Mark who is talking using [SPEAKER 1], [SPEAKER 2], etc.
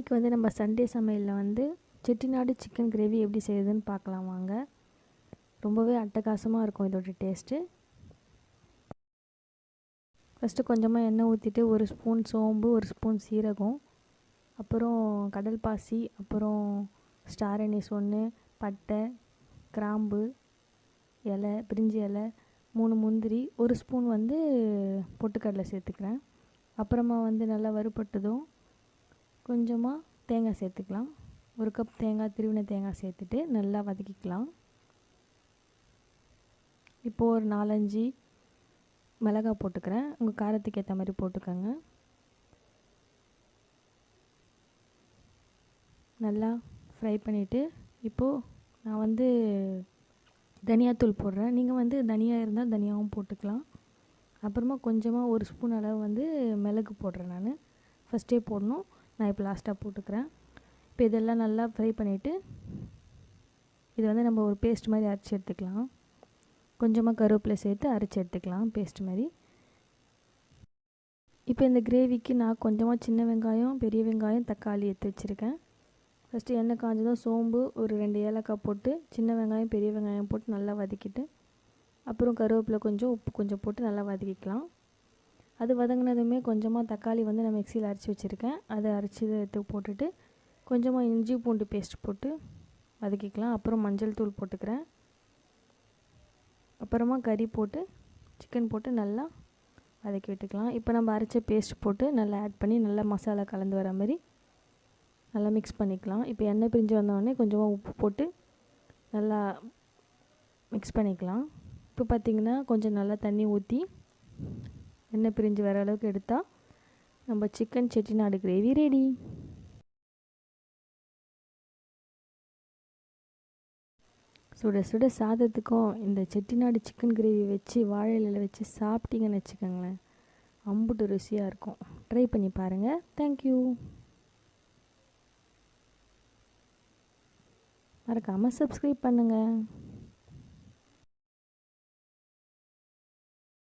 [SPEAKER 1] இன்றைக்கி வந்து நம்ம சண்டே சமையலில் வந்து செட்டிநாடு சிக்கன் கிரேவி எப்படி செய்யுதுன்னு பார்க்கலாம் வாங்க. ரொம்பவே அட்டகாசமாக இருக்கும் இதோட டேஸ்ட்டு. ஃபஸ்ட்டு கொஞ்சமாக எண்ணெய் ஊற்றிட்டு 1 ஸ்பூன் சோம்பு, 1 ஸ்பூன் சீரகம், அப்புறம் கடல் பாசி, அப்புறம் ஸ்டார் அனீஸ் 1, பட்டை, கிராம்பு இலை, பிரிஞ்சி இலை, 3 முந்திரி, 1 ஸ்பூன் வந்து பொட்டுக்கடலை சேர்த்துக்கிறேன். அப்புறமா வந்து நல்லா வறுபட்டதும் கொஞ்சமாக தேங்காய் சேர்த்துக்கலாம். 1 கப் தேங்காய், திருவின தேங்காய் சேர்த்துட்டு நல்லா வதக்கிக்கலாம். இப்போது ஒரு 4-5 மிளகாய் போட்டுக்கிறேன். உங்கள் காரத்துக்கு ஏற்ற மாதிரி போட்டுக்கோங்க. நல்லா ஃப்ரை பண்ணிவிட்டு இப்போது நான் வந்து தனியாத்தூள் போடுறேன். நீங்கள் வந்து தனியா இருந்தால் தனியாவும் போட்டுக்கலாம். அப்புறமா கொஞ்சமாக 1 ஸ்பூன் அளவு வந்து மிளகு போடுறேன். நான் ஃபஸ்ட்டே போடணும், நான் இப்போ லாஸ்ட்டாக போட்டுக்கிறேன். இப்போ இதெல்லாம் நல்லா ஃப்ரை பண்ணிவிட்டு இது வந்து நம்ம ஒரு பேஸ்ட் மாதிரி அரைச்சி எடுத்துக்கலாம். கொஞ்சமாக கருவேப்பிலை சேர்த்து அரைச்சி எடுத்துக்கலாம் பேஸ்ட் மாதிரி. இப்போ இந்த கிரேவிக்கு நான் கொஞ்சமாக சின்ன வெங்காயம், பெரிய வெங்காயம், தக்காளி எடுத்து வச்சுருக்கேன். ஃபஸ்ட்டு எண்ணெய் காஞ்சதும் சோம்பு, ஒரு 2 ஏலக்காய் போட்டு சின்ன வெங்காயம், பெரிய வெங்காயம் போட்டு நல்லா வதக்கிட்டு அப்புறம் கருவேப்பிலை கொஞ்சம், உப்பு கொஞ்சம் போட்டு நல்லா வதக்கிக்கலாம். அது வதங்கினதுமே கொஞ்சமாக தக்காளி வந்து நான் மிக்சியில் அரைச்சி வச்சுருக்கேன். அதை அரைச்சி எடுத்து போட்டுட்டு கொஞ்சமாக இஞ்சி பூண்டு பேஸ்ட் போட்டு வதக்கிக்கலாம். அப்புறம் மஞ்சள் தூள் போட்டுக்கிறேன். அப்புறமா கறி போட்டு சிக்கன் போட்டு நல்லா வதக்கி விட்டுக்கலாம். இப்போ நம்ம அரைச்ச பேஸ்ட் போட்டு நல்லா ஆட் பண்ணி நல்லா மசாலா கலந்து வர மாதிரி நல்லா மிக்ஸ் பண்ணிக்கலாம். இப்போ எண்ணெய் பிரிஞ்சு வந்தோடனே கொஞ்சமாக உப்பு போட்டு நல்லா மிக்ஸ் பண்ணிக்கலாம். இப்போ பார்த்திங்கன்னா கொஞ்சம் நல்லா தண்ணி ஊற்றி எண்ணெய் பிரிஞ்சு வர அளவுக்கு எடுத்தால் நம்ம சிக்கன் செட்டிநாடு கிரேவி ரெடி. சுட சுட சாதத்துக்கும் இந்த செட்டிநாடு சிக்கன் கிரேவி வச்சு வாழை இலையில் வச்சு சாப்பிட்டீங்கன்னு வச்சுக்கோங்களேன், அம்புட்டு ருசியாக இருக்கும். ட்ரை பண்ணி பாருங்கள். தேங்க்யூ. மறக்காமல் சப்ஸ்கிரைப் பண்ணுங்கள்.